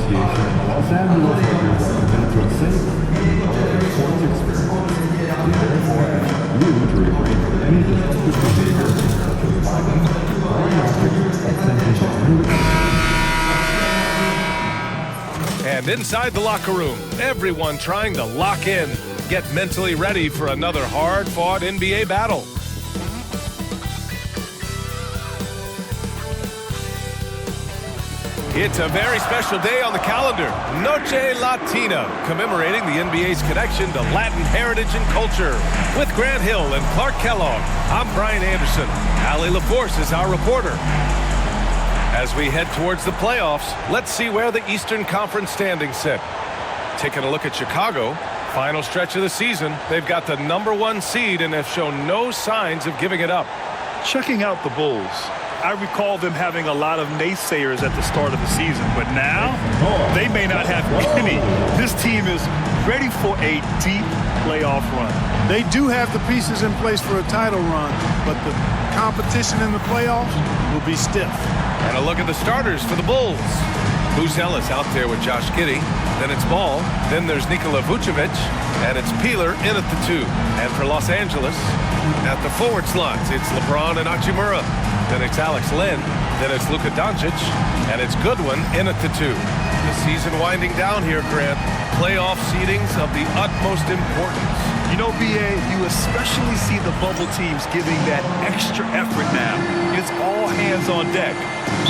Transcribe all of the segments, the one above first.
Association and the Los Angeles Lakers are committed to a safe sports experience. We therefore ask you to refrain from any disruptive behavior, such as violence, throwing objects, attempting to And inside the locker room, everyone trying to lock in, get mentally ready for another hard-fought NBA battle. It's a very special day on the calendar, Noche Latina, commemorating the NBA's connection to Latin heritage and culture. With Grant Hill and Clark Kellogg, I'm Brian Anderson. Allie LaForce is our reporter. As we head towards the playoffs, let's see where the Eastern Conference standings sit. Taking a look at Chicago, final stretch of the season, they've got the #1 seed and have shown no signs of giving it up. Checking out the Bulls, I recall them having a lot of naysayers at the start of the season, but now they may not have any. This team is ready for a deep playoff run. They do have the pieces in place for a title run, but the competition in the playoffs will be stiff. And a look at the starters for the Bulls. Buzelis out there with Josh Giddey. Then it's Ball. Then there's Nikola Vucevic. And it's Peeler in at the 2. And for Los Angeles, at the forward slots, it's LeBron and Hachimura. Then it's Alex Len. Then it's Luka Doncic. And it's Goodwin in at the 2. The season winding down here, Grant. Playoff seedings of the utmost importance. You know, BA, you especially see the bubble teams giving that extra effort now. It's all hands on deck.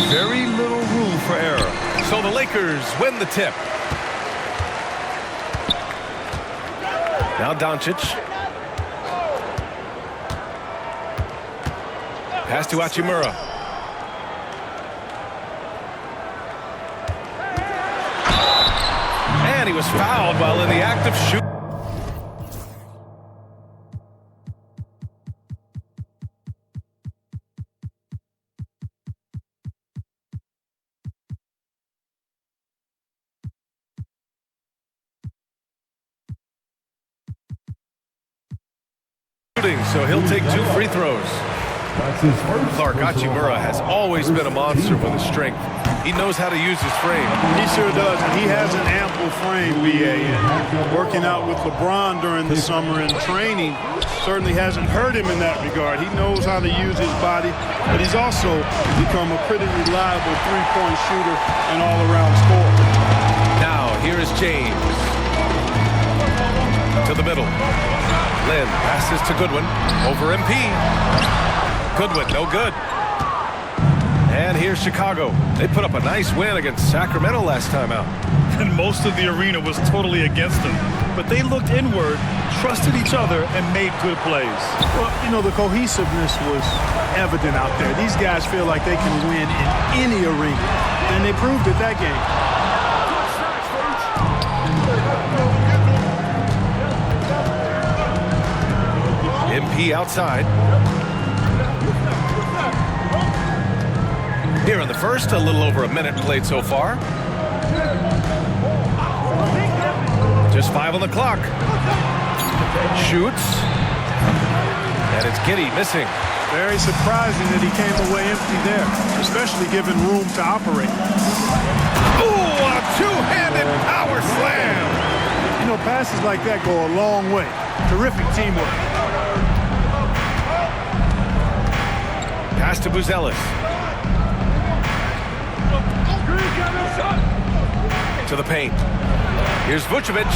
Very little room for error. So the Lakers win the tip. Now Doncic. Pass to Hachimura. And he was fouled while in the act of shooting. So he'll take 2 free throws. Clark Hachimura has always been a monster with his strength. He knows how to use his frame. He sure does. And he has an ample frame, BA. And working out with LeBron during the summer and training certainly hasn't hurt him in that regard. He knows how to use his body, but he's also become a pretty reliable three-point shooter and all-around scorer. Now here is James. To the middle. Lynn passes to Goodwin. Over MP. Goodwin, no good. And here's Chicago. They put up a nice win against Sacramento last time out. And most of the arena was totally against them. But they looked inward, trusted each other, and made good plays. Well, you know, the cohesiveness was evident out there. These guys feel like they can win in any arena. And they proved it that game. MP outside. Here in the first, a little over a minute played so far. Just 5 on the clock. Shoots. And it's Giddey missing. Very surprising that he came away empty there, especially given room to operate. Ooh, a two-handed power slam. You know, passes like that go a long way. Terrific teamwork. Pass to Buzelis. To the paint. Here's Vucevic.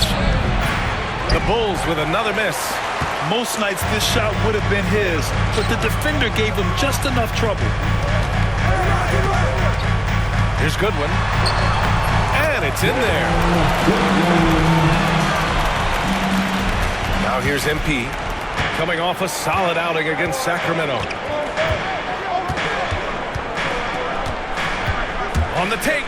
The Bulls with another miss. Most nights this shot would have been his, but the defender gave him just enough trouble. Here's Goodwin. And it's in there. Now here's MP. Coming off a solid outing against Sacramento. On the take.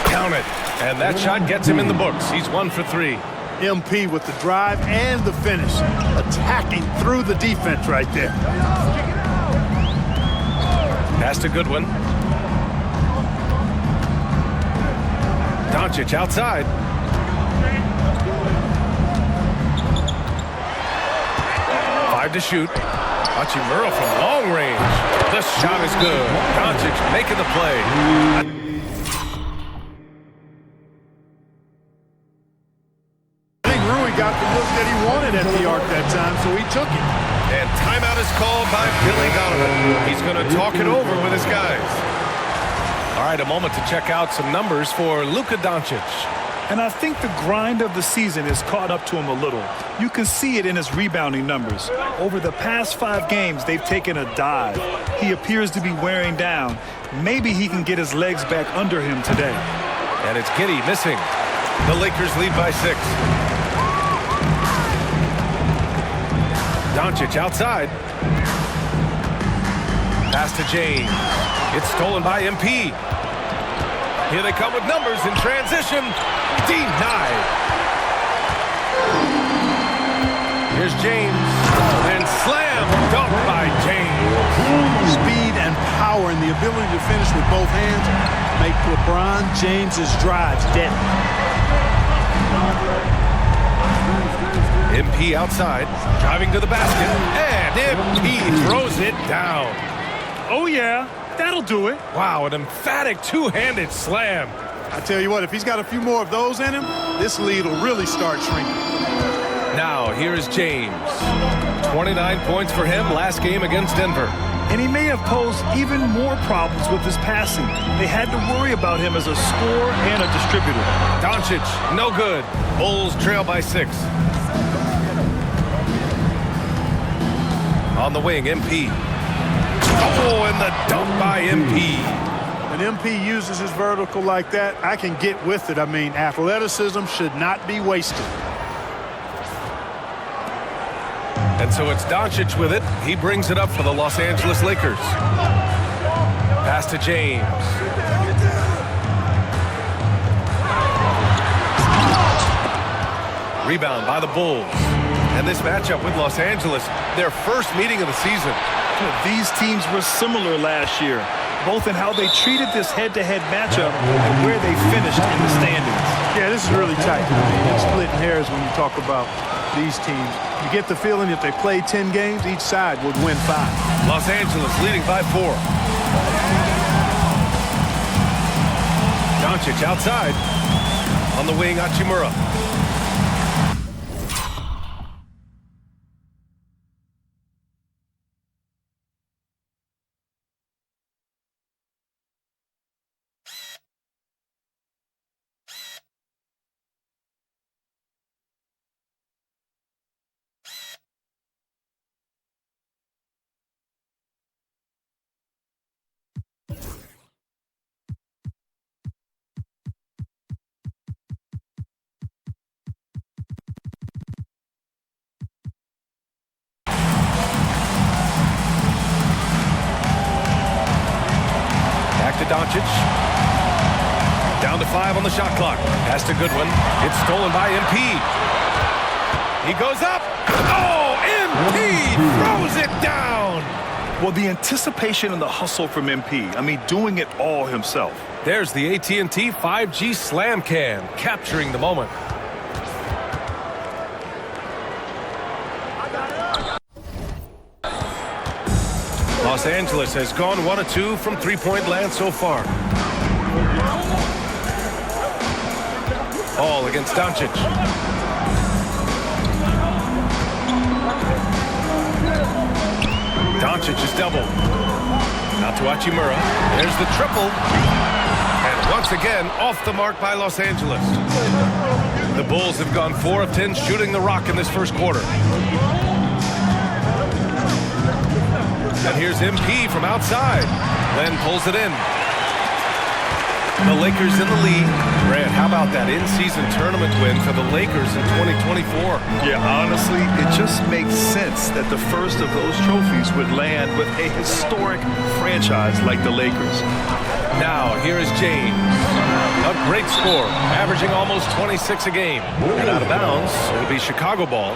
Count it. And that shot gets him in the books. He's 1 for 3. MP with the drive and the finish. Attacking through the defense right there. Pass to Goodwin. Doncic outside. Five to shoot. Hachimura from long range. The shot is good. Doncic making the play. He's going to talk it over with his guys. All right, a moment to check out some numbers for Luka Doncic. And I think the grind of the season has caught up to him a little. You can see it in his rebounding numbers. Over the past 5 games, they've taken a dive. He appears to be wearing down. Maybe he can get his legs back under him today. And it's Giddey missing. The Lakers lead by 6. Doncic outside. Pass to James. It's stolen by MP. Here they come with numbers in transition. Denied. Here's James. And slam dunk by James. Speed and power and the ability to finish with both hands make LeBron James's drives deadly. MP outside, driving to the basket, and MP throws it down. Oh, yeah, that'll do it. Wow, an emphatic two-handed slam. I tell you what, if he's got a few more of those in him, this lead will really start shrinking. Now, here is James. 29 points for him last game against Denver. And he may have posed even more problems with his passing. They had to worry about him as a scorer and a distributor. Doncic, no good. Bulls trail by 6. On the wing, MP. Oh, and the dunk by MP. When MP uses his vertical like that, I can get with it. I mean, athleticism should not be wasted. And so it's Doncic with it. He brings it up for the Los Angeles Lakers. Pass to James. Rebound by the Bulls. And this matchup with Los Angeles, their first meeting of the season. These teams were similar last year, both in how they treated this head-to-head matchup and where they finished in the standings. Yeah, this is really tight. I mean, it's splitting hairs when you talk about these teams. You get the feeling if they played 10 games, each side would win 5. Los Angeles leading by 4. Doncic outside. On the wing, Hachimura. To Doncic. Down to 5 on the shot clock. Pass to Goodwin. It's stolen by MP. He goes up. Oh, MP throws it down. Well, the anticipation and the hustle from MP. I mean, doing it all himself. There's the AT&T 5G Slam Cam, capturing the moment. Los Angeles has gone 1 of 2 from three-point land so far. Ball against Doncic. Doncic is doubled. Out to Hachimura. There's the triple. And once again, off the mark by Los Angeles. The Bulls have gone 4 of 10 shooting the rock in this first quarter. And here's MP from outside. Len pulls it in. The Lakers in the lead. Grant, how about that in-season tournament win for the Lakers in 2024? Yeah, honestly, it just makes sense that the first of those trophies would land with a historic franchise like the Lakers. Now, here is James. A great score, averaging almost 26 a game. And out of bounds, it'll be Chicago ball.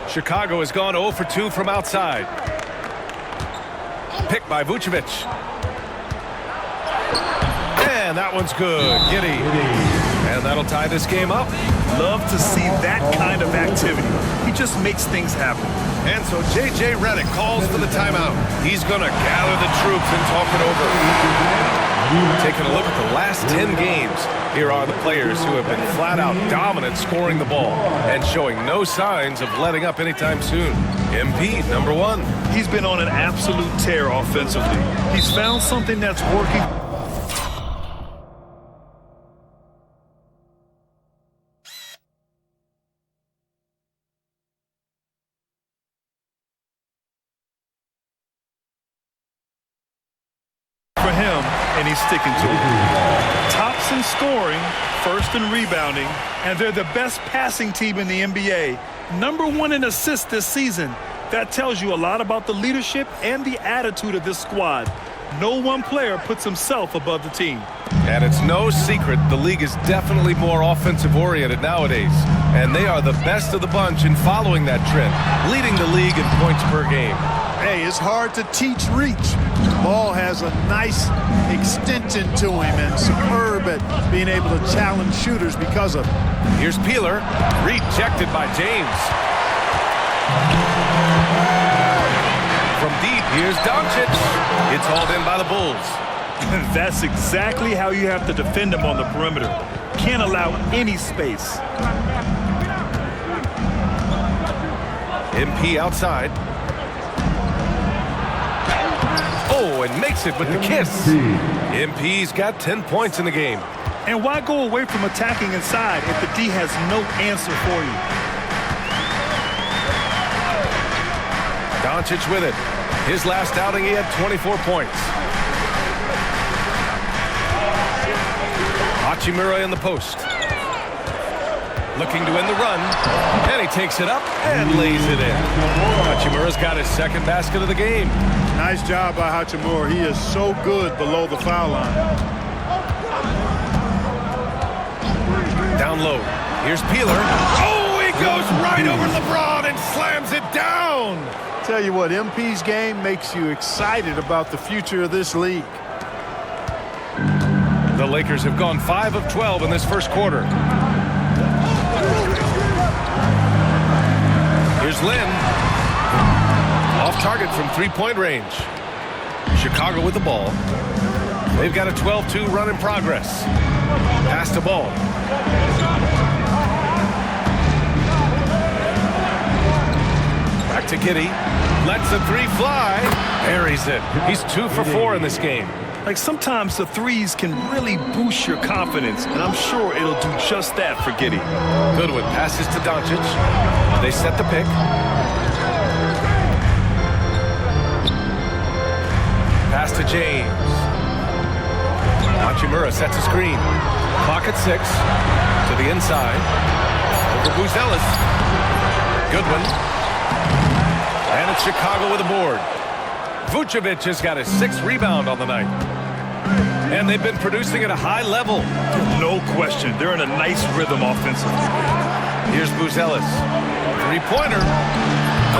Chicago has gone 0 for 2 from outside. Picked by Vucevic. And that one's good. Giddey. And that'll tie this game up. Love to see that kind of activity. He just makes things happen. And so J.J. Redick calls for the timeout. He's going to gather the troops and talk it over. Taking a look at the last 10 games, here are the players who have been flat-out dominant scoring the ball and showing no signs of letting up anytime soon. MP, number 1. He's been on an absolute tear offensively. He's found something that's working. For him, and he's sticking to it. Tops in scoring, first in rebounding, and they're the best passing team in the NBA. Number 1 in assists this season. That tells you a lot about the leadership and the attitude of this squad. No one player puts himself above the team. And it's no secret the league is definitely more offensive-oriented nowadays. And they are the best of the bunch in following that trend, leading the league in points per game. Hey, it's hard to teach reach. The ball has a nice extension to him and superb at being able to challenge shooters because of it. Here's Peeler, rejected by James. From deep, here's Doncic. It's hauled in by the Bulls. That's exactly how you have to defend him on the perimeter. Can't allow any space. MP outside. Oh, and makes it with the kiss. MP's got 10 points in the game. And why go away from attacking inside if the D has no answer for you? Doncic with it. His last outing, he had 24 points. Hachimura in the post. Looking to win the run. And he takes it up and lays it in. Hachimura's got his second basket of the game. Nice job by Hachimura. He is so good below the foul line. Down low. Here's Peeler. Oh, he goes right over LeBron and slams it down. Tell you what, MP's game makes you excited about the future of this league. The Lakers have gone 5 of 12 in this first quarter. Here's Lynn. Off target from three-point range. Chicago with the ball. They've got a 12-2 run in progress. Pass to Ball. Back to Giddey. Lets the three fly. Buries it. He's 2 for 4 in this game. Like sometimes the threes can really boost your confidence, and I'm sure it'll do just that for Giddey. Goodwin passes to Doncic. They set the pick. Pass to James. Hachimura sets a screen. Clock at 6. To the inside. Over Buzelis. Goodwin. And it's Chicago with a board. Vucevic has got his 6th rebound on the night. And they've been producing at a high level. No question. They're in a nice rhythm offensively. Here's Buzelis. Three-pointer.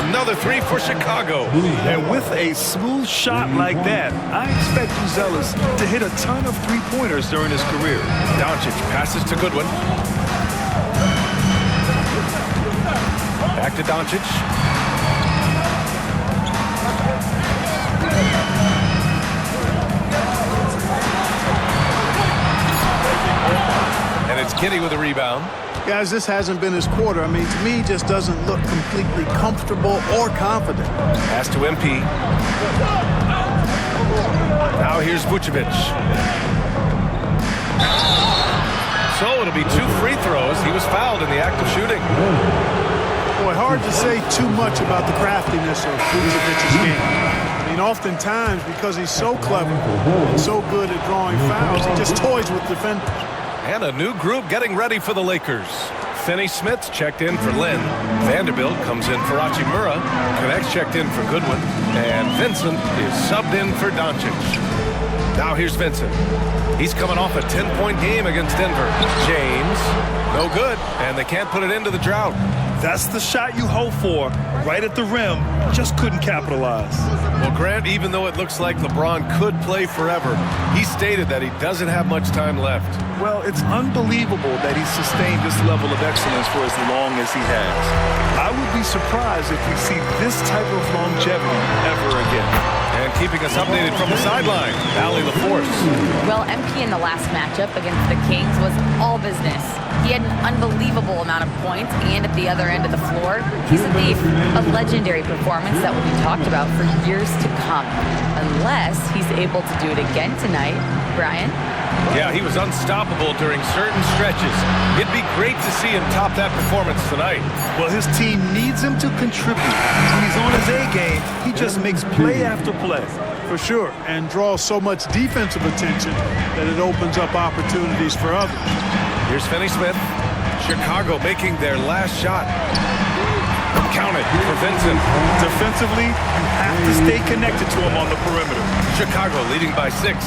Another 3 for Chicago. And with a smooth shot like that, I expect Buzelis to hit a ton of three-pointers during his career. Doncic passes to Goodwin. Back to Doncic. And it's Giddey with a rebound. Guys, this hasn't been his quarter. I mean, to me, he just doesn't look completely comfortable or confident. Pass to MP. Now here's Vucevic. So it'll be 2 free throws. He was fouled in the act of shooting. Boy, hard to say too much about the craftiness of Vucevic's game. I mean, oftentimes, because he's so clever and so good at drawing fouls, he just toys with defenders. And a new group getting ready for the Lakers. Finney-Smith checked in for Lynn. Vanderbilt comes in for Hachimura. Connects checked in for Goodwin. And Vincent is subbed in for Doncic. Now here's Vincent. He's coming off a 10-point game against Denver. James, no good. And they can't put it into the drought. That's the shot you hope for, right at the rim. Just couldn't capitalize. Well, Grant, even though it looks like LeBron could play forever, he stated that he doesn't have much time left. Well, it's unbelievable that he's sustained this level of excellence for as long as he has. I would be surprised if we see this type of longevity ever again. And keeping us updated from the sideline, Allie LaForce. Well, MP in the last matchup against the Kings was all business. He had an unbelievable amount of points, and at the other end of the floor, he's a thief. A legendary performance that will be talked about for years to come. Unless he's able to do it again tonight. Brian? Yeah, he was unstoppable during certain stretches. It'd be great to see him top that performance tonight. Well, his team needs him to contribute. When he's on his A game, he just makes play after play. For sure, and draws so much defensive attention that it opens up opportunities for others. Here's Finney-Smith. Chicago making their last shot. Count it for Vincent. Defensively, you have to stay connected to him on the perimeter. Chicago leading by 6.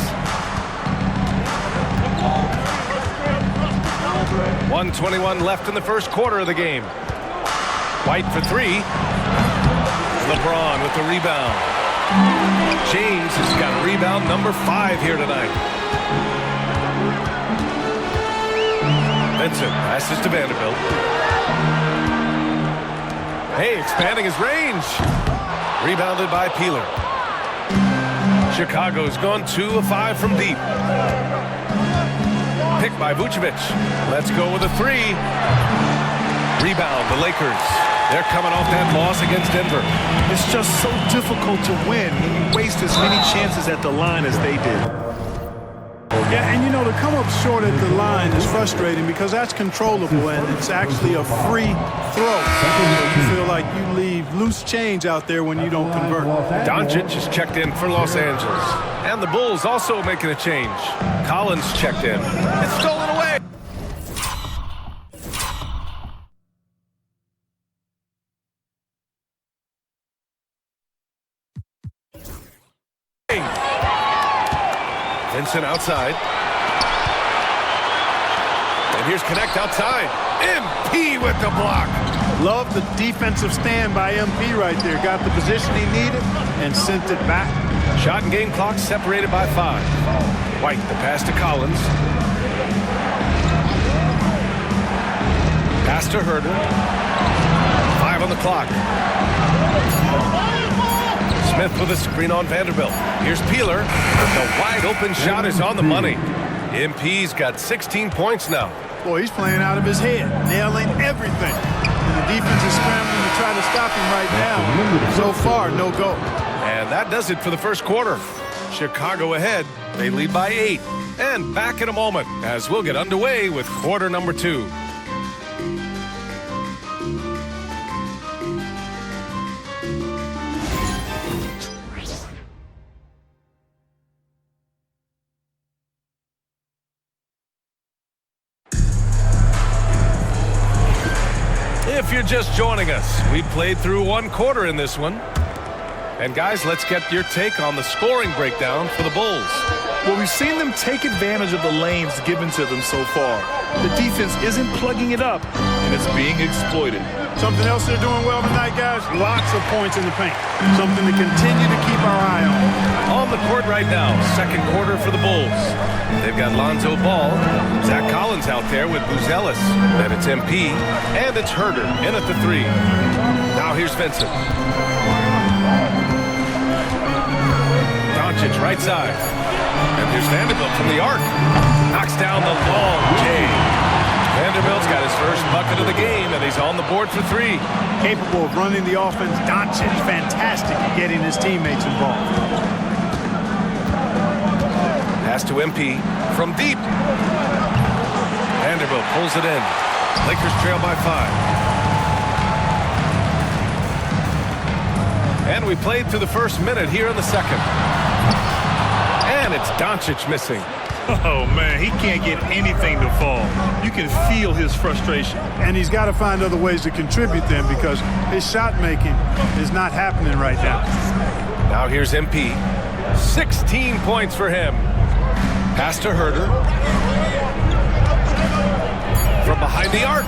1:21 left in the first quarter of the game. White for 3. LeBron with the rebound. James has got rebound number 5 here tonight. Vincent passes to Vanderbilt. Hey, expanding his range. Rebounded by Peeler. Chicago's gone 2 of 5 from deep. Picked by Vucevic. Let's go with a 3. Rebound, the Lakers. They're coming off that loss against Denver. It's just so difficult to win when you waste as many chances at the line as they did. Yeah, and you know, to come up short at the line is frustrating because that's controllable and it's actually a free throw. You feel like you leave loose change out there when you don't convert. Doncic is checked in for Los Angeles. And the Bulls also making a change. Collins checked in. It's stolen away. Vincent outside. And here's Connect outside. MP with the block. Love the defensive stand by MP right there. Got the position he needed and sent it back. Shot and game clock separated by 5. White, the pass to Collins. Pass to Herder. 5 on the clock. Smith with a screen on Vanderbilt. Here's Peeler. The wide open shot is on the money. MP's got 16 points now. Boy, he's playing out of his head, nailing everything. And the defense is scrambling to try to stop him right now. So far, no go. And that does it for the first quarter. Chicago ahead. They lead by 8. And back in a moment as we'll get underway with quarter number 2. If you're just joining us, we played through 1 quarter in this one. And guys, let's get your take on the scoring breakdown for the Bulls. Well, we've seen them take advantage of the lanes given to them so far. The defense isn't plugging it up, and it's being exploited. Something else they're doing well tonight, guys, lots of points in the paint. Something to continue to keep our eye on. On the court right now, second quarter for the Bulls. They've got Lonzo Ball, Zach Collins out there with Buzelis. Then it's MP, and it's Herder in at the 3. Now here's Vincent. Doncic right side. And here's Vanderbilt from the arc. Knocks down the long J. Vanderbilt's got his first bucket of the game, and he's on the board for 3. Capable of running the offense. Doncic, fantastic at getting his teammates involved. Pass to MP from deep. Vanderbilt pulls it in. Lakers trail by 5. And we played through the first minute here in the second. And it's Doncic missing. Oh, man, he can't get anything to fall. You can feel his frustration. And he's got to find other ways to contribute then because his shot making is not happening right now. Now here's MP. 16 points for him. Pass to Herder. From behind the arc.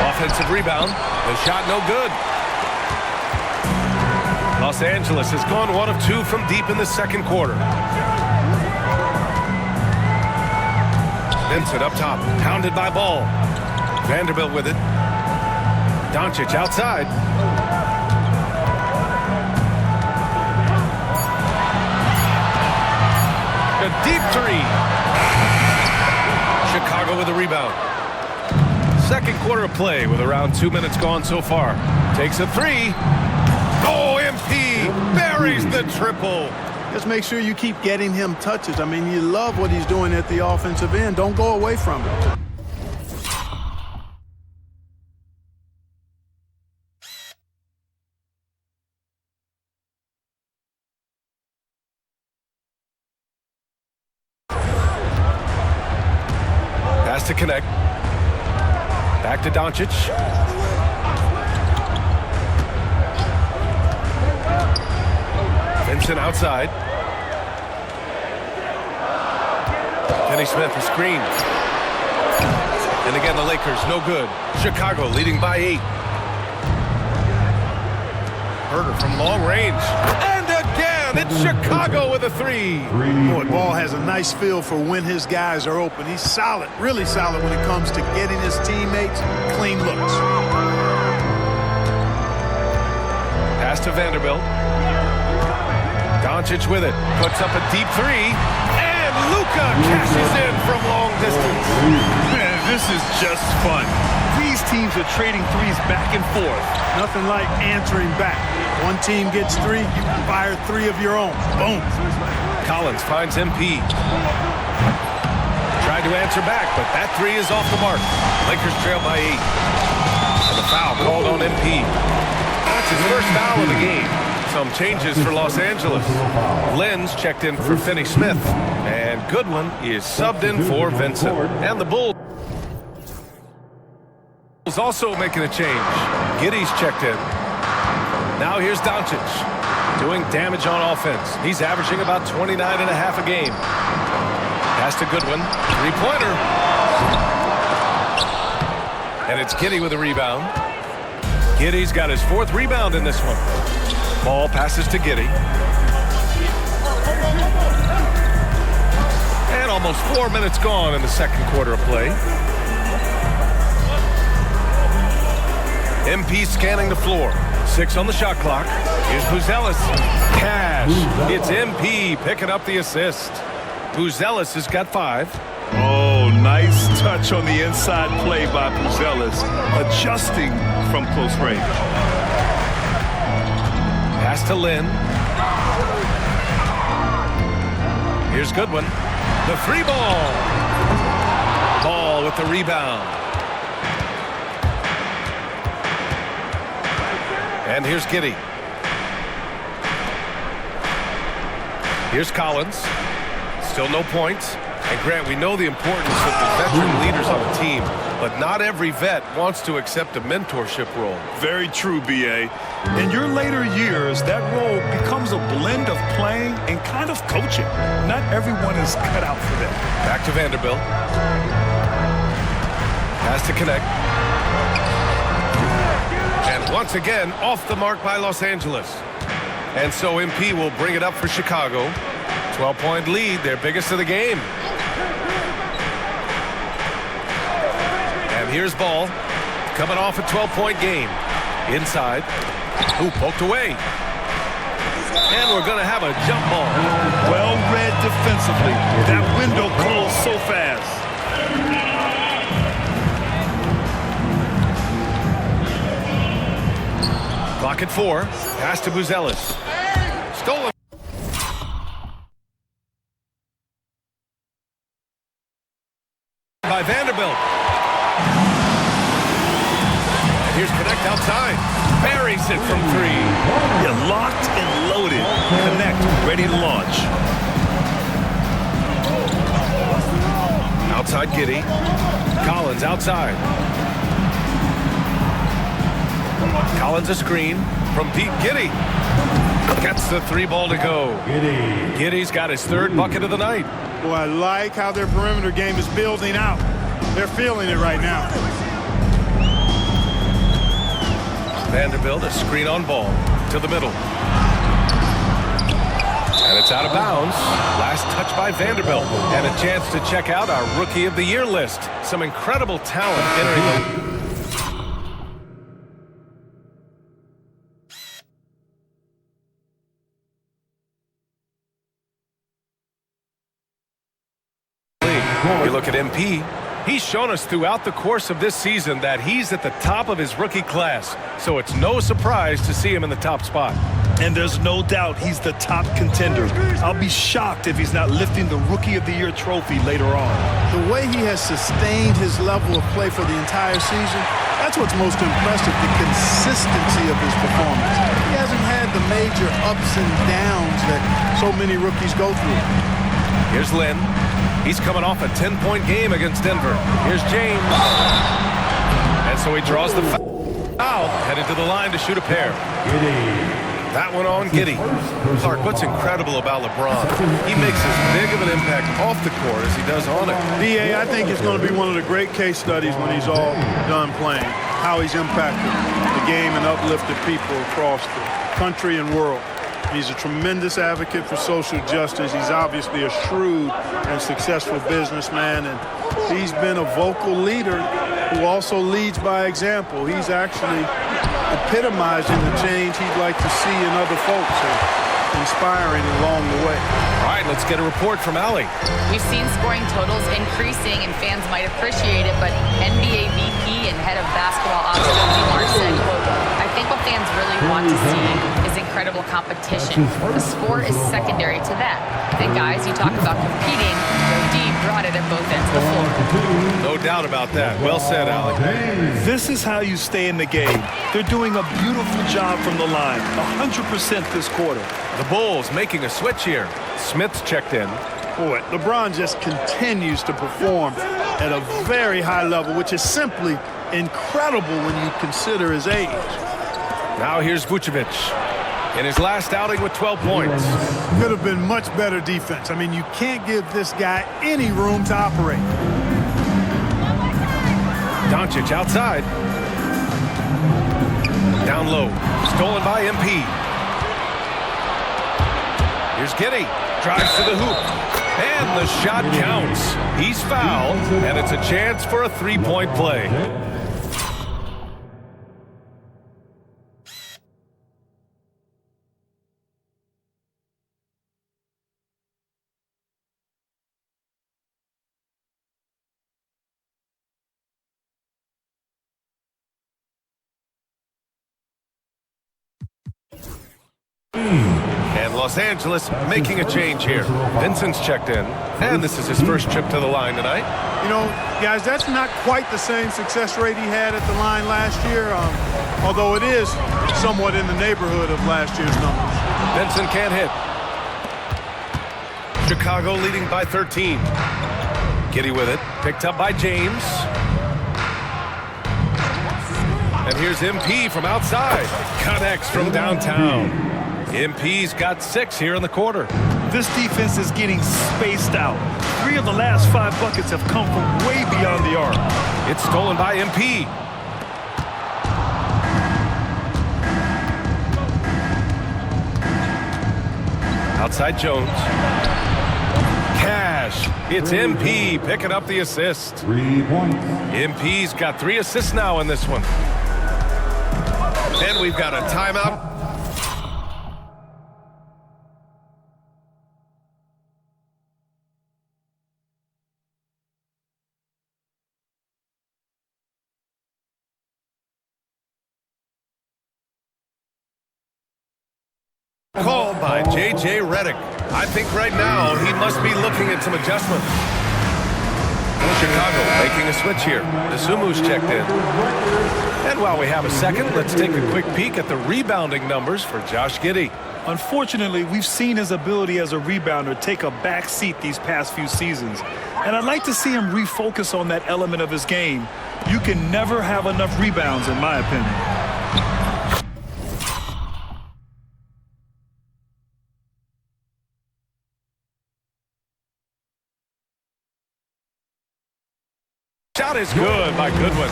Offensive rebound. The shot no good. Los Angeles has gone 1 of 2 from deep in the second quarter. Vincent up top, pounded by Ball. Vanderbilt with it. Doncic outside. A deep three. Chicago with a rebound. Second quarter of play with around 2 minutes gone so far. Takes a three. Oh, MP buries the triple. Just make sure you keep getting him touches. I mean, you love what he's doing at the offensive end. Don't go away from it. Pass to connect. Back to Doncic. Vincent outside. Kenny Smith, a screen. And again, the Lakers, no good. Chicago leading by 8. Herter from long range. And again, it's Chicago with a three. Boy, Ball has a nice feel for when his guys are open. He's solid, really solid when it comes to getting his teammates clean looks. Pass to Vanderbilt. Doncic with it. Puts up a deep three. And Luka cashes in from long distance. Man, this is just fun. These teams are trading threes back and forth. Nothing like answering back. One team gets 3, you fire 3 of your own. Boom. Collins finds MP. Tried to answer back, but that three is off the mark. Lakers trail by 8. And the foul called on MP. That's his first foul of the game. Some changes for Los Angeles. Lenz checked in for Finney Smith. And Goodwin is subbed in for Vincent. And the Bulls also making a change. Giddey's checked in. Now here's Doncic doing damage on offense. He's averaging about 29.5 a game. Pass to Goodwin. Three-pointer. And it's Giddey with a rebound. Giddey's got his 4th rebound in this one. Ball passes to Giddey. And almost 4 minutes gone in the second quarter of play. MP scanning the floor. 6 on the shot clock. Here's Buzelis. Cash. It's MP picking up the assist. Buzelis has got 5. Oh, nice touch on the inside play by Buzelis, adjusting from close range. Pass to Lynn. Here's Goodwin. The 3 ball. Ball with the rebound. And here's Giddey. Here's Collins. Still no points. And Grant, we know the importance of the veteran leaders on the team, but not every vet wants to accept a mentorship role. Very true, B.A. In your later years, that role becomes a blend of playing and kind of coaching. Not everyone is cut out for that. Back to Vanderbilt. Pass to connect. And once again, off the mark by Los Angeles. And so MP will bring it up for Chicago. 12-point lead, their biggest of the game. And here's Ball, coming off a 12-point game. Inside. Ooh, poked away. And we're going to have a jump ball. Well read defensively. That window closed so fast. Clock at 4. Pass to Buzelis. Stolen. By Vanderbilt. And here's Connect outside. Buries it from 3. You're locked and loaded. Connect, ready to launch. Outside Giddey. Collins outside. Collins a screen from deep. Giddey gets the 3 ball to go. Giddey's got his 3rd bucket of the night. Boy, I like how their perimeter game is building out. They're feeling it right now. Vanderbilt a screen on ball to the middle. And it's out of bounds. Last touch by Vanderbilt. And a chance to check out our Rookie of the Year list. Some incredible talent entering the... You look at MP, he's shown us throughout the course of this season that he's at the top of his rookie class. So it's no surprise to see him in the top spot. And there's no doubt he's the top contender. I'll be shocked if he's not lifting the Rookie of the Year trophy later on. The way he has sustained his level of play for the entire season, that's what's most impressive, the consistency of his performance. He hasn't had the major ups and downs that so many rookies go through. Here's Lynn. He's coming off a 10-point game against Denver. Here's James. And so he draws the foul, headed to the line to shoot a pair. That one on Giddey. Clark, what's incredible about LeBron? He makes as big of an impact off the court as he does on it. B.A., I think it's going to be one of the great case studies when he's all done playing, how he's impacted the game and uplifted people across the country and world. He's a tremendous advocate for social justice. He's obviously a shrewd and successful businessman, and he's been a vocal leader who also leads by example. He's actually epitomizing the change he'd like to see in other folks and inspiring along the way. All right, let's get a report from Allie. We've seen scoring totals increasing, and fans might appreciate it, but NBA VP and head of basketball ops Joe Dumars said, quote, "I think what fans really want to see is incredible competition. The score is secondary to that. And guys, you talk about competing, Joe D brought it at both ends of the floor." No doubt about that. Well said, Allie. This is how you stay in the game. They're doing a beautiful job from the line, 100% this quarter. The Bulls making a switch here. Smith's checked in. Boy, LeBron just continues to perform at a very high level, which is simply incredible when you consider his age. Now here's Vucevic in his last outing with 12 points. Could have been much better defense. I mean, you can't give this guy any room to operate. Doncic outside. Down low. Stolen by MP. Here's Giddey. Drives to the hoop. And the shot counts. He's fouled, and it's a chance for a three-point play. And Los Angeles making a change here. Vincent's checked in, and this is his first trip to the line tonight. You know, guys, that's not quite the same success rate he had at the line last year, although it is somewhat in the neighborhood of last year's numbers. Vincent can't hit. Chicago leading by 13. Giddey with it, picked up by James. And here's MP from outside. Connects from downtown. MP's got 6 here in the quarter. This defense is getting spaced out. 3 of the last 5 buckets have come from way beyond the arc. It's stolen by MP. Outside Jones. Cash. It's MP picking up the assist. 3 points. MP's got 3 assists now in this one. And we've got a timeout. Called by J.J. Redick. I think right now he must be looking at some adjustments. Chicago making a switch here. Desumu's checked in. And while we have a second, let's take a quick peek at the rebounding numbers for Josh Giddey. Unfortunately, we've seen his ability as a rebounder take a back seat these past few seasons. And I'd like to see him refocus on that element of his game. You can never have enough rebounds, in my opinion. Shot is good by Goodwin.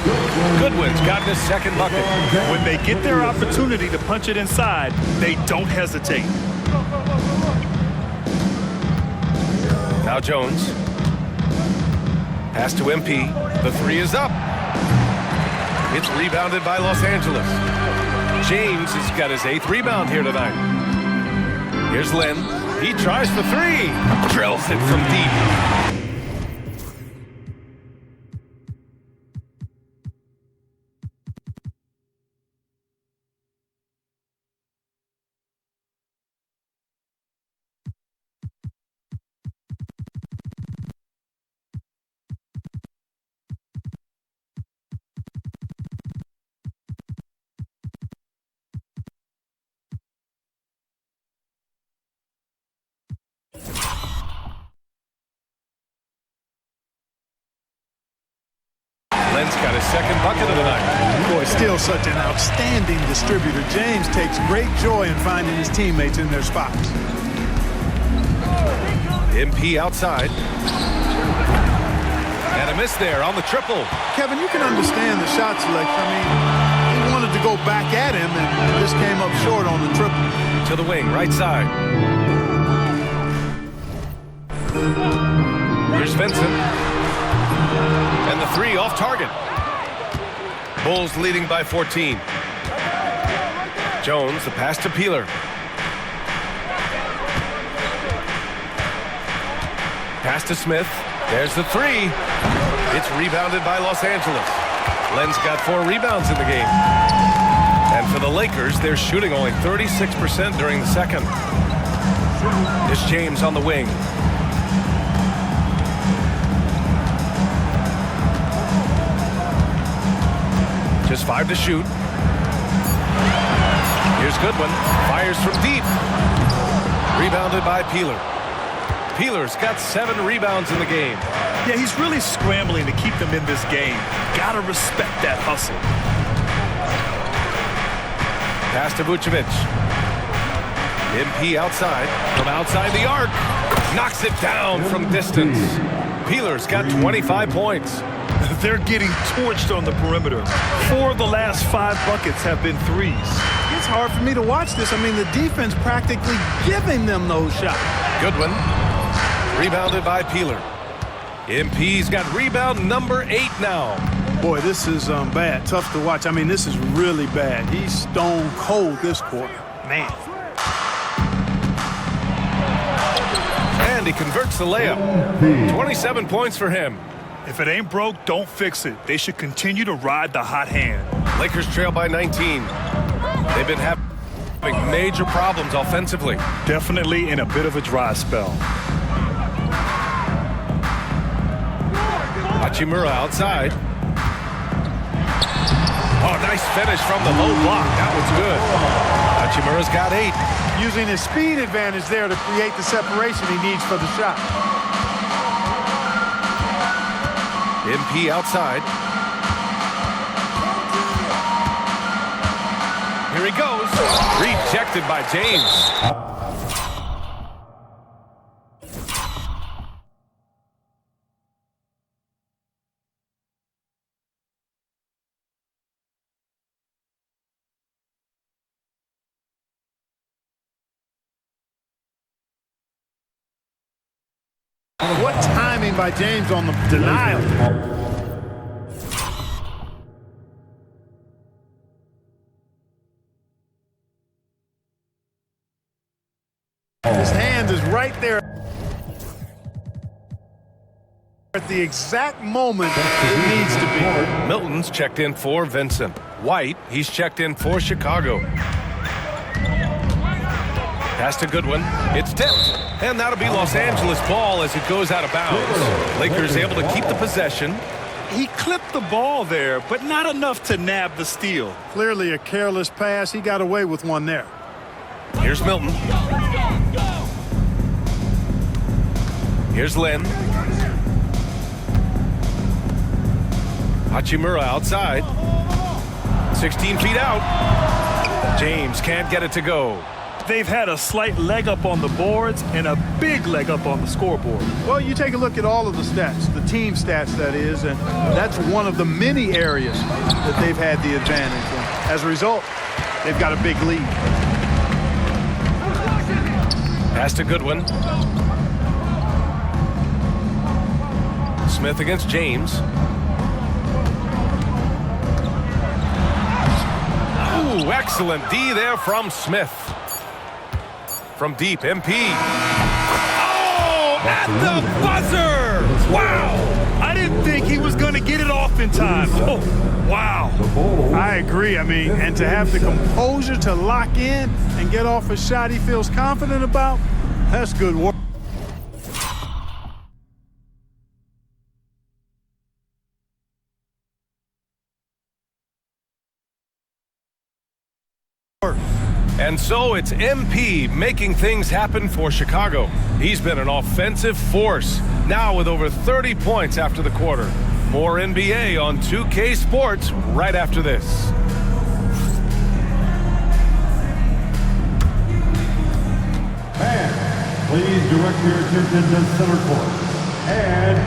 Goodwin's gotten his second bucket. When they get their opportunity to punch it inside, they don't hesitate. Now Jones. Pass to MP. The three is up. It's rebounded by Los Angeles. James has got his 8th rebound here tonight. Here's Lynn. He tries for three. Drills it from deep. Len's got his second bucket of the night. Boy, still such an outstanding distributor. James takes great joy in finding his teammates in their spots. MP outside. And a miss there on the triple. Kevin, you can understand the shot selection. I mean, he wanted to go back at him and just came up short on the triple. To the wing, right side. Here's Vincent. And the three off target. Bulls leading by 14. Jones, the pass to Peeler. Pass to Smith. There's the three. It's rebounded by Los Angeles. Len's got 4 rebounds in the game. And for the Lakers, they're shooting only 36% during the second. Here's James on the wing. Just 5 to shoot. Here's Goodwin. Fires from deep. Rebounded by Peeler. Peeler's got 7 rebounds in the game. Yeah, he's really scrambling to keep them in this game. Gotta respect that hustle. Pass to Vucevic. MP outside. From outside the arc. Knocks it down from distance. Peeler's got 25 points. They're getting torched on the perimeter. 4 of the last 5 buckets have been threes. It's hard for me to watch this. I mean, the defense practically giving them those shots. Goodwin. Rebounded by Peeler. MP's got rebound number 8 now. Boy, this is bad. Tough to watch. I mean, this is really bad. He's stone cold this quarter. Man. And he converts the layup. 27 points for him. If it ain't broke, don't fix it. They should continue to ride the hot hand. Lakers trail by 19. They've been having major problems offensively. Definitely in a bit of a dry spell. Hachimura outside. Oh, nice finish from the low block. That was good. Hachimura's got 8. Using his speed advantage there to create the separation he needs for the shot. MP outside. Here he goes. Rejected by James. What timing by James on the denial. His hand is right there at the exact moment it needs to be. Milton's checked in for Vincent. White, he's checked in for Chicago. Pass to Goodwin. It's tipped. And that'll be Los Angeles ball as it goes out of bounds. Lakers able to keep the possession. He clipped the ball there, but not enough to nab the steal. Clearly a careless pass. He got away with one there. Here's Milton. Here's Lynn. Hachimura outside. 16 feet out. James can't get it to go. They've had a slight leg up on the boards and a big leg up on the scoreboard. Well, you take a look at all of the stats, the team stats that is, and that's one of the many areas that they've had the advantage. And as a result, they've got a big lead. Pass to Goodwin. Smith against James. Ooh, excellent D there from Smith. From deep, MP. Oh, at the buzzer! Wow! I didn't think he was going to get it off in time. Oh, wow. I agree. I mean, and to have the composure to lock in and get off a shot he feels confident about, that's good work. And so it's MP making things happen for Chicago. He's been an offensive force, now with over 30 points after the quarter. More NBA on 2K Sports right after this. Fans, please direct your attention to center court. And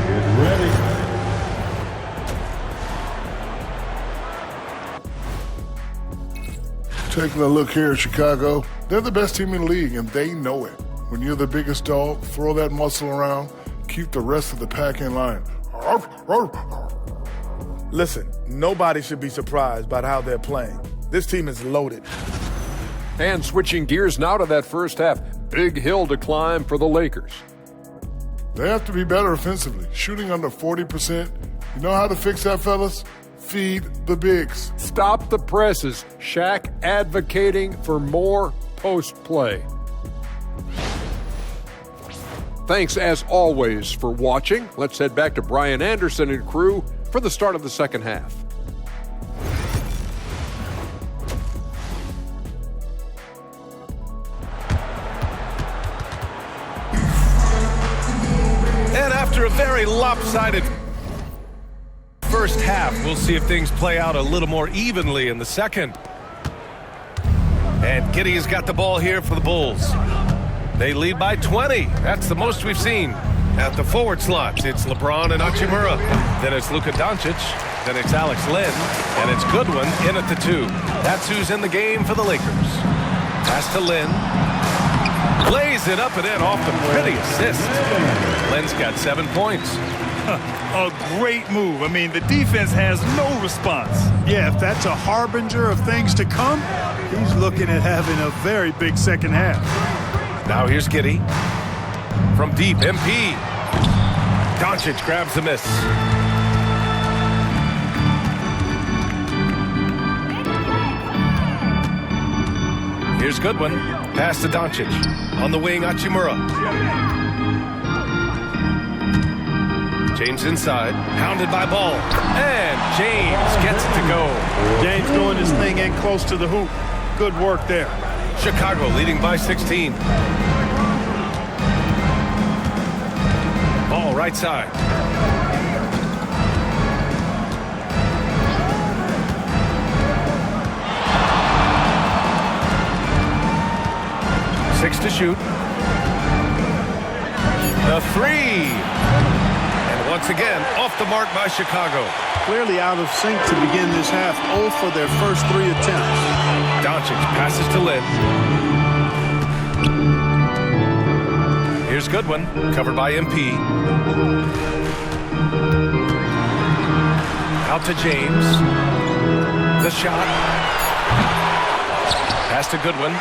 get ready. Taking a look here at Chicago, they're the best team in the league, and they know it. When you're the biggest dog, throw that muscle around, keep the rest of the pack in line. Listen, nobody should be surprised by how they're playing. This team is loaded. And switching gears now to that first half. Big hill to climb for the Lakers. They have to be better offensively, shooting under 40%. You know how to fix that, fellas? Feed the bigs. Stop the presses. Shaq advocating for more post play. Thanks as always for watching. Let's head back to Brian Anderson and crew for the start of the second half. And after a very lopsided first half, we'll see if things play out a little more evenly in the second. And Giddey has got the ball here for the Bulls. They lead by 20. That's the most we've seen. At the forward slot, it's LeBron and Hachimura. Then it's Luka Doncic. Then it's Alex Len. And it's Goodwin in at the 2. That's who's in the game for the Lakers. Pass to Len. Plays it up and in off the pretty assist. Len's got 7 points. A great move. I mean, the defense has no response. Yeah, if that's a harbinger of things to come, he's looking at having a very big second half. Now here's Giddey. From deep, MP. Doncic grabs the miss. Here's Goodwin. Pass to Doncic. On the wing, Hachimura. James inside. Hounded by Ball. And James gets it to go. James doing his thing in close to the hoop. Good work there. Chicago leading by 16. Ball right side. Six to shoot. The 3. And once again, off the mark by Chicago. Clearly out of sync to begin this half. 0 for their first 3 attempts. Doncic passes to Lin. Here's Goodwin, covered by MP. Out to James. The shot. Pass to Goodwin.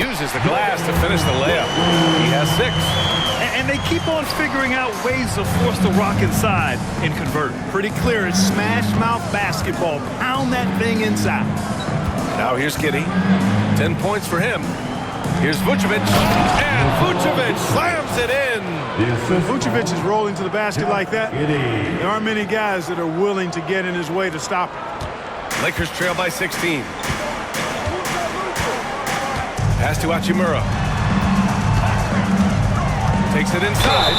Uses the glass to finish the layup. He has 6. And they keep on figuring out ways to force the Rock inside and convert. Pretty clear. It's smash mouth basketball. Pound that thing inside. Now here's Giddey. 10 points for him. Here's Vucevic. And Vucevic slams it in. Vucevic is rolling to the basket like that. There aren't many guys that are willing to get in his way to stop him. Lakers trail by 16. Pass to Hachimura. Takes it inside.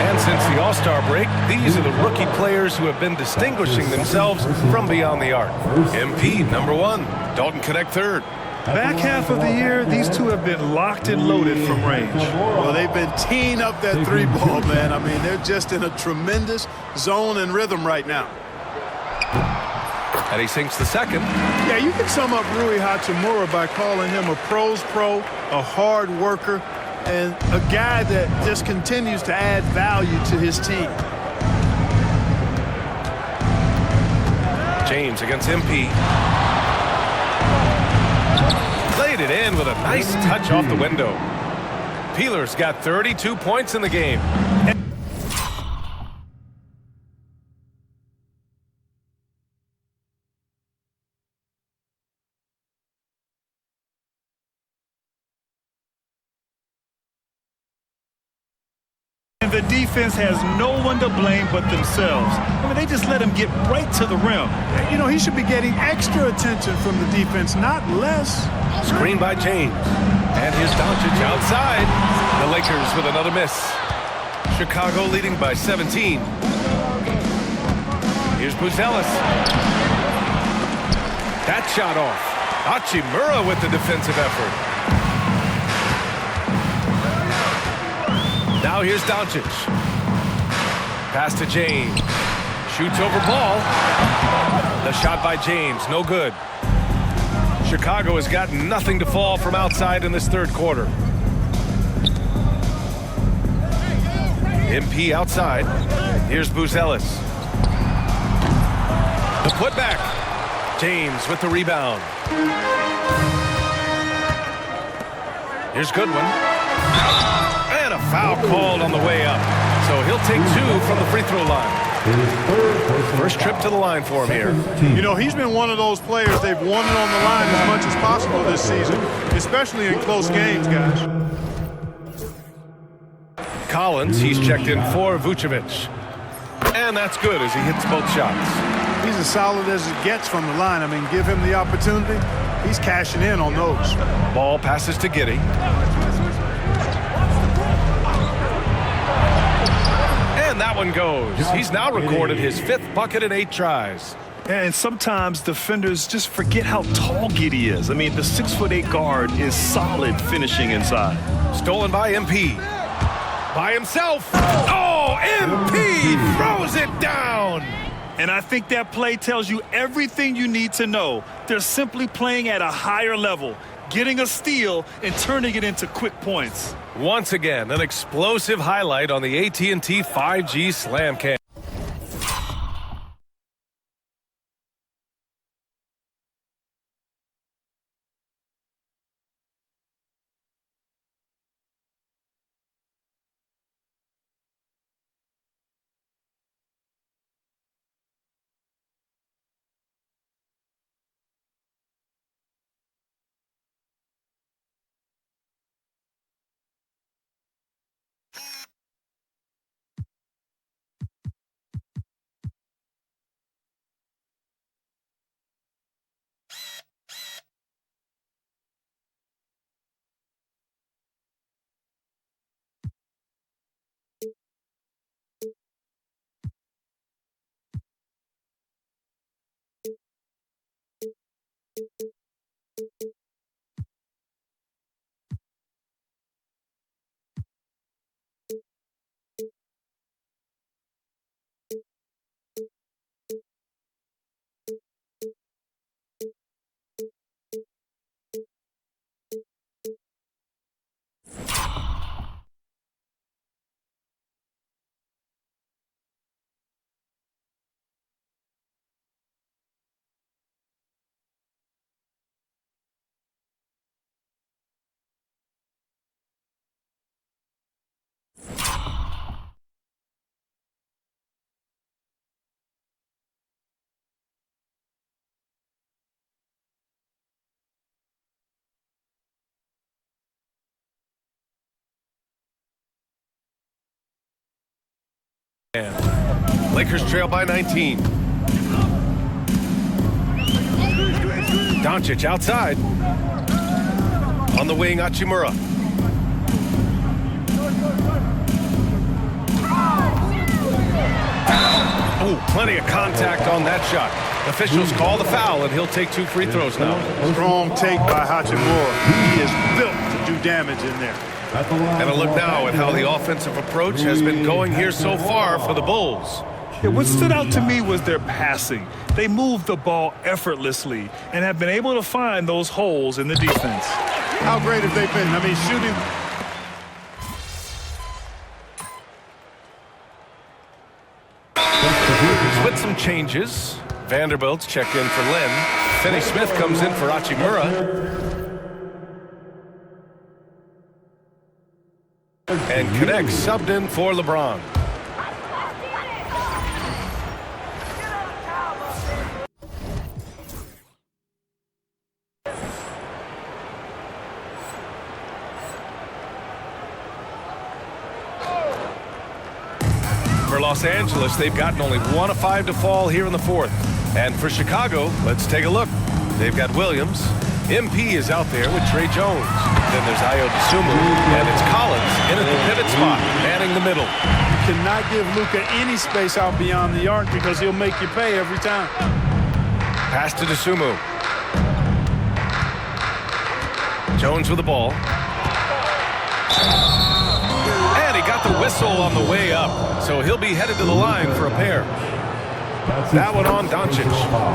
And since the All-Star break, these are the rookie players who have been distinguishing themselves from beyond the arc. MP, number 1. Dalton Connect, 3rd. Back half of the year, these two have been locked and loaded from range. Well, they've been teeing up that three ball, man. I mean, they're just in a tremendous zone and rhythm right now. And he sinks the second. Yeah, you can sum up Rui Hachimura by calling him a pro's pro, a hard worker, and a guy that just continues to add value to his team. James against MP. Played it in with a nice touch off the window. Peeler's got 32 points in the game. And the defense has no one to blame but themselves. I mean, they just let him get right to the rim. You know, he should be getting extra attention from the defense, not less. Screen by James. And here's Doncic outside. The Lakers with another miss. Chicago leading by 17. Here's Buzelis. That shot off. Hachimura with the defensive effort. Now here's Doncic. Pass to James. Shoots over ball. The shot by James, no good. Chicago has got nothing to fall from outside in this third quarter. MP outside. Here's Buzelis. The putback. James with the rebound. Here's Goodwin. And a foul called on the way up. So he'll take two from the free throw line. First trip to the line for him here. You know, he's been one of those players they've wanted on the line as much as possible this season, especially in close games, guys. Collins, he's checked in for Vucevic. And that's good as he hits both shots. He's as solid as it gets from the line. I mean, give him the opportunity. He's cashing in on those. Ball passes to Giddey. And that one goes. He's now recorded his 5th bucket in 8 tries. And sometimes defenders just forget how tall Giddey is. I mean, the 6'8" guard is solid finishing inside. Stolen by MP. By himself. Oh, MP throws it down. And I think that play tells you everything you need to know. They're simply playing at a higher level, getting a steal and turning it into quick points. Once again, an explosive highlight on the AT&T 5G Slam Cam. Lakers trail by 19. Doncic outside. On the wing, Hachimura. Oh, plenty of contact on that shot. Officials call the foul, and he'll take 2 free throws now. Strong take by Hachimura. He is built to do damage in there. And a look now at how the offensive approach has been going here so far for the Bulls. Yeah, what stood out to me was their passing. They moved the ball effortlessly and have been able to find those holes in the defense. How great have they been? I mean, shooting. With some changes, Vanderbilt's checked in for Len. Finney Smith comes in for Hachimura. And Connect subbed in for LeBron. For Los Angeles, they've gotten only 1 of 5 to fall here in the 4th. And for Chicago, let's take a look. They've got Williams. MP is out there with Trey Jones. Then there's Ayo Dosunmu, and it's Collins in at the pivot spot, manning the middle. You cannot give Luka any space out beyond the arc because he'll make you pay every time. Pass to Dosunmu. Jones with the ball. And he got the whistle on the way up, so he'll be headed to the line for a pair. That one on Doncic.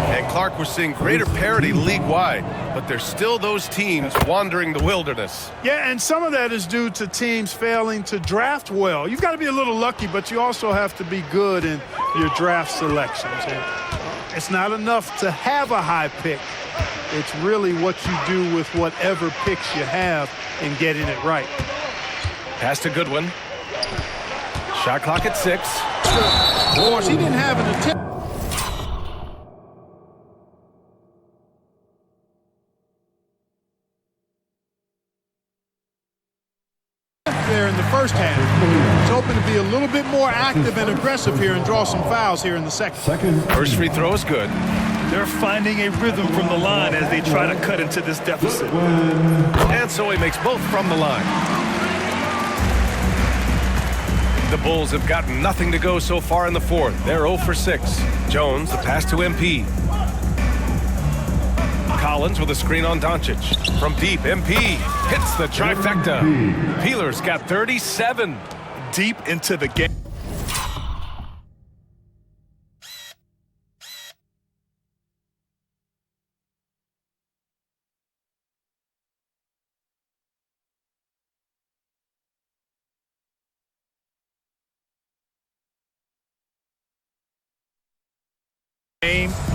And Clark, we're seeing greater parity league-wide, but there's still those teams wandering the wilderness. Yeah, and some of that is due to teams failing to draft well. You've got to be a little lucky, but you also have to be good in your draft selections. And it's not enough to have a high pick. It's really what you do with whatever picks you have and getting it right. Pass to Goodwin. Shot clock at 6. Of course, he didn't have an attempt. There in the first half. He's hoping to be a little bit more active and aggressive here and draw some fouls here in the second. First free throw is good. They're finding a rhythm from the line as they try to cut into this deficit. And so he makes both from the line. The Bulls have gotten nothing to go so far in the 4th. They're 0 for 6. Jones, the pass to MP. Collins with a screen on Doncic. From deep, MP hits the trifecta. Peeler's got 37. Deep into the game.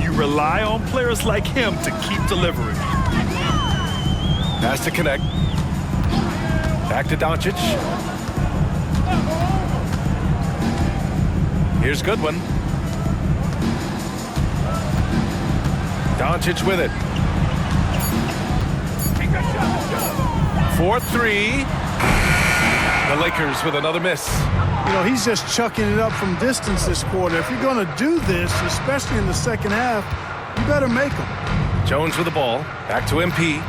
You rely on players like him to keep delivering. Pass to Connect. Back to Doncic. Here's Goodwin. Doncic with it. 4-3. The Lakers with another miss. You know, he's just chucking it up from distance this quarter. If you're going to do this, especially in the second half, you better make them. Jones with the ball. Back to MP.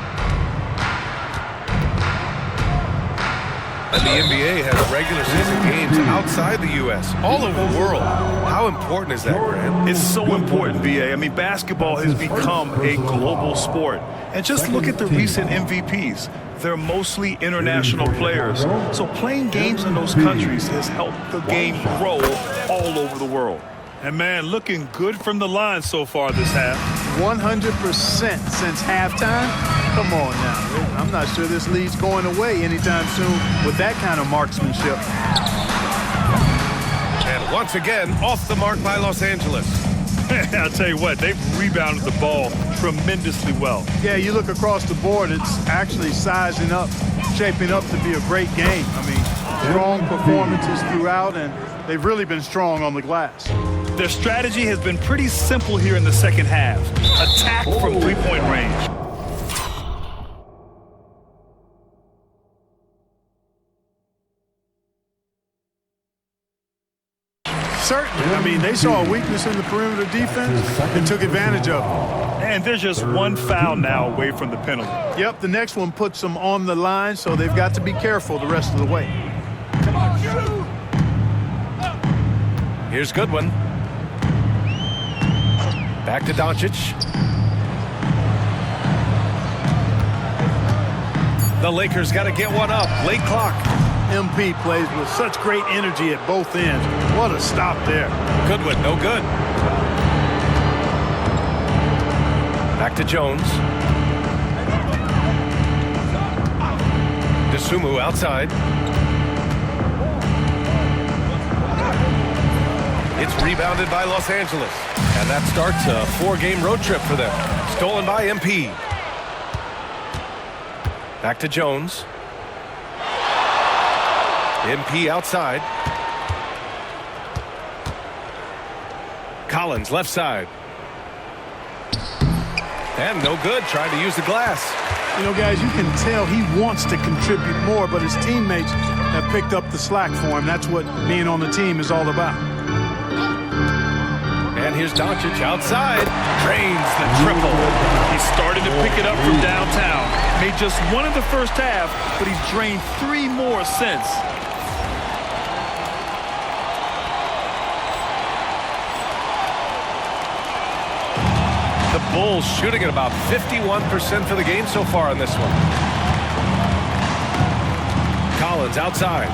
And the NBA has regular season games outside the U.S., all over the world. How important is that, Grant? It's so important, BA. I mean, basketball has become a global sport. And just look at the recent MVPs. They're mostly international players. So playing games in those countries has helped the game grow all over the world. And, man, looking good from the line so far this half. 100% since halftime? Come on now. I'm not sure this lead's going away anytime soon with that kind of marksmanship. And once again, off the mark by Los Angeles. I'll tell you what, they've rebounded the ball tremendously well. Yeah, you look across the board, it's actually sizing up, shaping up to be a great game. I mean, strong performances throughout, and they've really been strong on the glass. Their strategy has been pretty simple here in the second half. Attack from three-point range. Certainly. I mean, they saw a weakness in the perimeter defense and took advantage of it. And they're just one foul now away from the penalty. Yep, the next one puts them on the line, so they've got to be careful the rest of the way. Here's Goodwin. Back to Doncic. The Lakers got to get one up. Late clock. MP plays with such great energy at both ends. What a stop there. Goodwin, no good. Back to Jones. DeSumo outside. It's rebounded by Los Angeles. And that starts a 4-game road trip for them. Stolen by MP. Back to Jones. MP outside. Collins left side. And no good, trying to use the glass. You know, guys, you can tell he wants to contribute more, but his teammates have picked up the slack for him. That's what being on the team is all about. And here's Doncic outside. Drains the triple. He's starting to pick it up from downtown. Made just one in the first half, but he's drained 3 more since. The Bulls shooting at about 51% for the game so far in this one. Collins outside.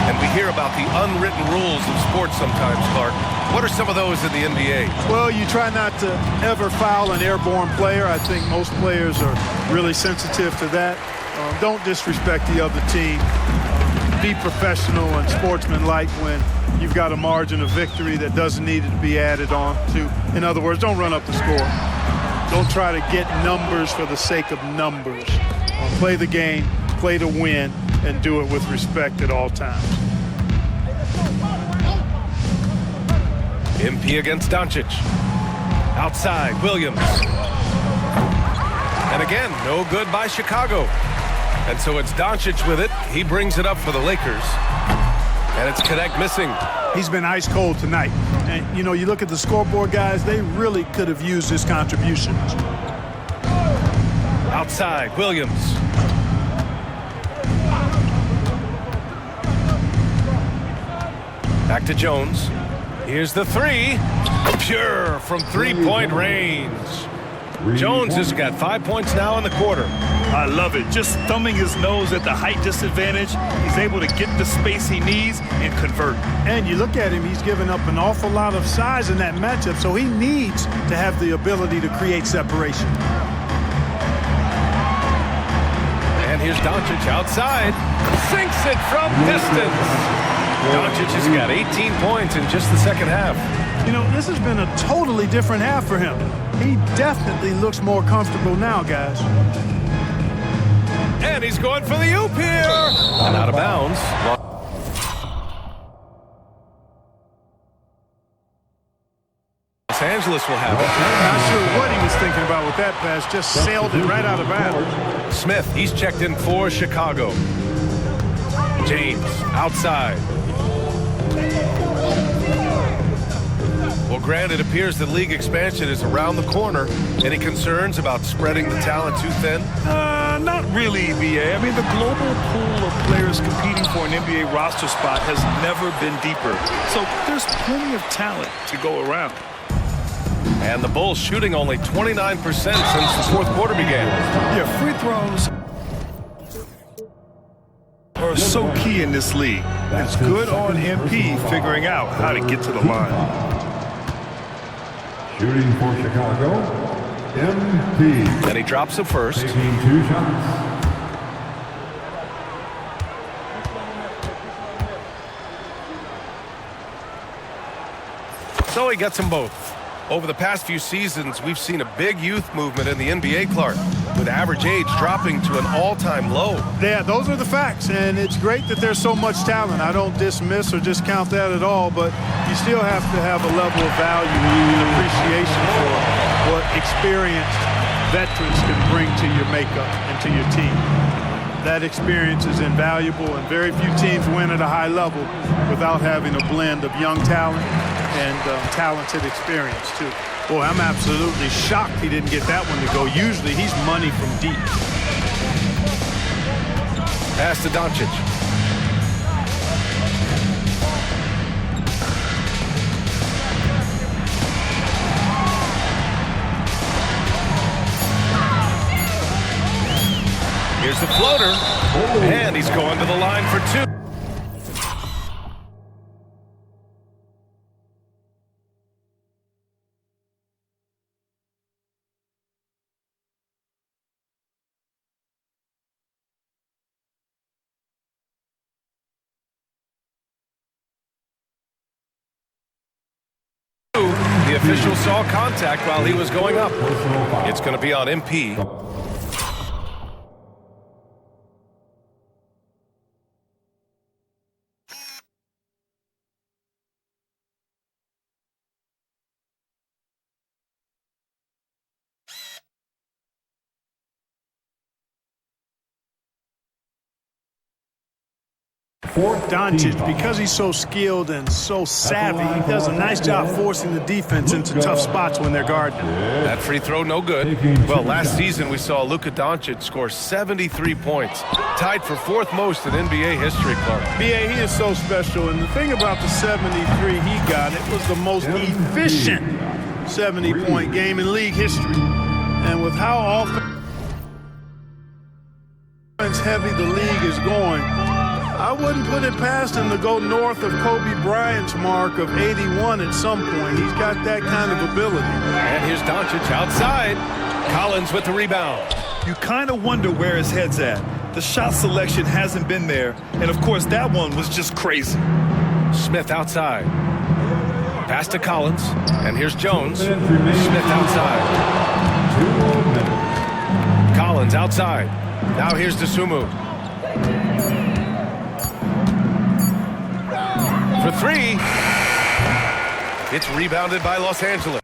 And we hear about the unwritten rules of sports sometimes, Clark. What are some of those in the NBA? Well, you try not to ever foul an airborne player. I think most players are really sensitive to that. Don't disrespect the other team. Be professional and sportsmanlike when you've got a margin of victory that doesn't need to be added on to. In other words, don't run up the score. Don't try to get numbers for the sake of numbers. Play the game, play to win, and do it with respect at all times. MP against Doncic. Outside, Williams. And again, no good by Chicago. And so it's Doncic with it. He brings it up for the Lakers. And it's Connect missing. He's been ice cold tonight. And, you know, you look at the scoreboard, guys, they really could have used his contributions. Outside, Williams. Back to Jones. Here's the three. Pure from three-point range. Jones has got 5 points now in the quarter. I love it. Just thumbing his nose at the height disadvantage. He's able to get the space he needs and convert. And you look at him, he's given up an awful lot of size in that matchup, so he needs to have the ability to create separation. And here's Doncic outside. Sinks it from distance. Doncic has got 18 points in just the second half. You know, this has been a totally different half for him. He definitely looks more comfortable now, guys. And he's going for the oop here. And out of bounds. Los Angeles will have it. Not sure what he was thinking about with that pass. Just sailed it right out of bounds. Smith, he's checked in for Chicago. James, outside. Well, Grant, it appears that league expansion is around the corner. Any concerns about spreading the talent too thin? Not really, BA. I mean, the global pool of players competing for an NBA roster spot has never been deeper. So there's plenty of talent to go around. And the Bulls shooting only 29% since the fourth quarter began. Yeah, free throws are so key in this league. It's good on MP figuring out how to get to the line. Shooting for Chicago, MP. And he drops it first. Taking 2 shots. So he gets them both. Over the past few seasons, we've seen a big youth movement in the NBA, Clark, with average age dropping to an all-time low. Yeah, those are the facts, and it's great that there's so much talent. I don't dismiss or discount that at all, but you still have to have a level of value and appreciation for what experienced veterans can bring to your makeup and to your team. That experience is invaluable, and very few teams win at a high level without having a blend of young talent and talented experience, too. Boy, I'm absolutely shocked he didn't get that one to go. Usually, he's money from deep. Pass to Doncic. Here's the floater. And he's going to the line for two. The official saw contact while he was going up. It's going to be on MP. Doncic, because he's so skilled and so savvy, he does a nice job forcing the defense into tough spots when they're guarding. That free throw, no good. Well, last season we saw Luka Doncic score 73 points, tied for fourth most in NBA history, Clark. B.A., he is so special, and the thing about the 73 he got, it was the most efficient 70-point game in league history. And with how offense-heavy the league is going, I wouldn't put it past him to go north of Kobe Bryant's mark of 81 at some point. He's got that kind of ability. And here's Doncic outside. Collins with the rebound. You kind of wonder where his head's at. The shot selection hasn't been there, and of course that one was just crazy. Smith outside. Pass to Collins, and here's Jones. Smith outside. Collins outside. Now here's Dosunmu. For three. It's rebounded by Los Angeles.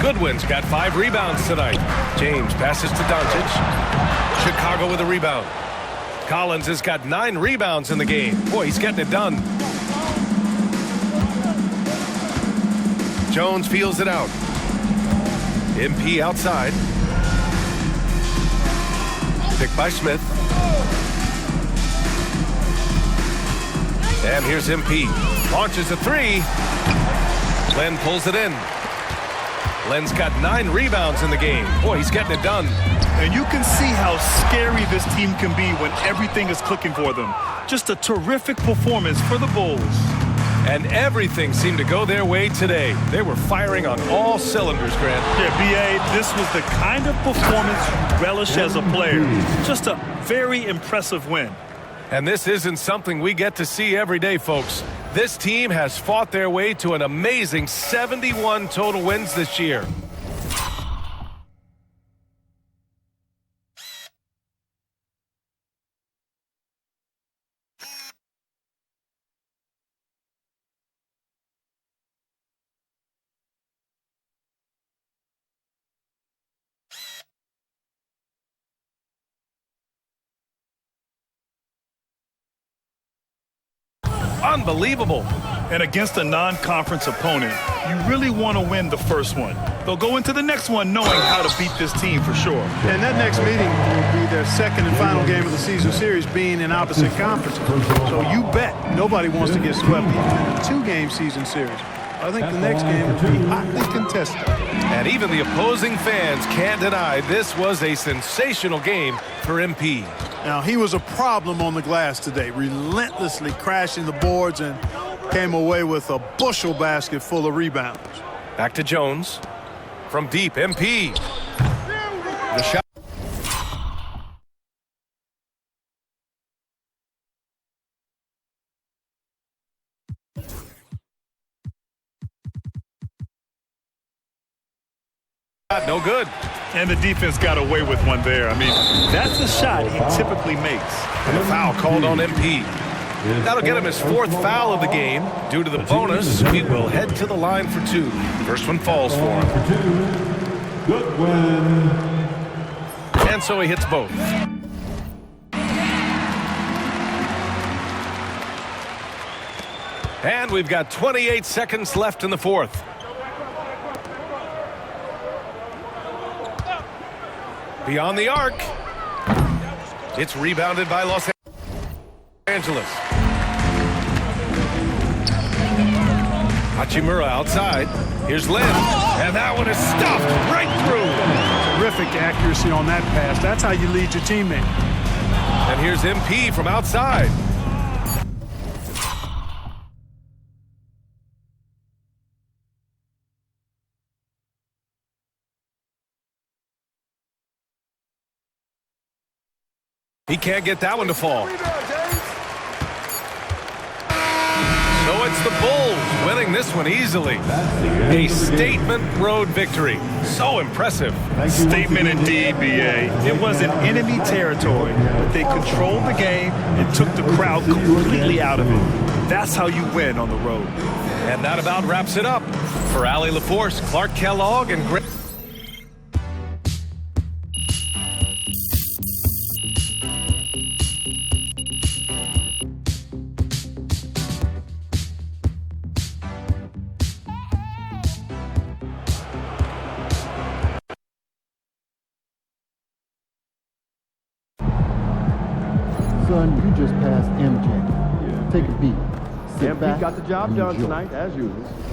Goodwin's got 5 rebounds tonight. James passes to Doncic. Chicago with a rebound. Collins has got 9 rebounds in the game. Boy, he's getting it done. Jones feels it out. MP outside. Picked by Smith. And here's MP. Launches a 3. Len pulls it in. Len's got 9 rebounds in the game. Boy, he's getting it done. And you can see how scary this team can be when everything is clicking for them. Just a terrific performance for the Bulls. And everything seemed to go their way today. They were firing on all cylinders, Grant. Yeah, B.A., this was the kind of performance you relish as a player. Just a very impressive win. And this isn't something we get to see every day, folks. This team has fought their way to an amazing 71 total wins this year. Unbelievable. And against a non-conference opponent, you really want to win the first one. They'll go into the next one knowing how to beat this team for sure. And that next meeting will be their second and final game of the season series, being in opposite conferences. So you bet nobody wants to get swept even in a 2-game season series. I think the next game will be hotly contested. And even the opposing fans can't deny this was a sensational game for MP. Now, he was a problem on the glass today, relentlessly crashing the boards and came away with a bushel basket full of rebounds. Back to Jones. From deep, MP. The shot. No good. And the defense got away with one there. I mean, that's a shot he typically makes. And a foul called on MP. That'll get him his 4th foul of the game. Due to the bonus, we will head to the line for 2. First one falls for him. Goodwin. And so he hits both. And we've got 28 seconds left in the 4th. Beyond the arc. It's rebounded by Los Angeles. Hachimura outside. Here's Lin. And that one is stuffed right through. Terrific accuracy on that pass. That's how you lead your teammate. And here's MP from outside. He can't get that one to fall. So it's the Bulls winning this one easily. A statement road victory. So impressive. Statement indeed, BA. It was in enemy territory, but they controlled the game and took the crowd completely out of it. That's how you win on the road. And that about wraps it up. For Allie LaForce, Clark Kellogg, and Greg. Son, you just passed MJ. Take a beat. Sit back. Got the job done enjoy. tonight, as usual.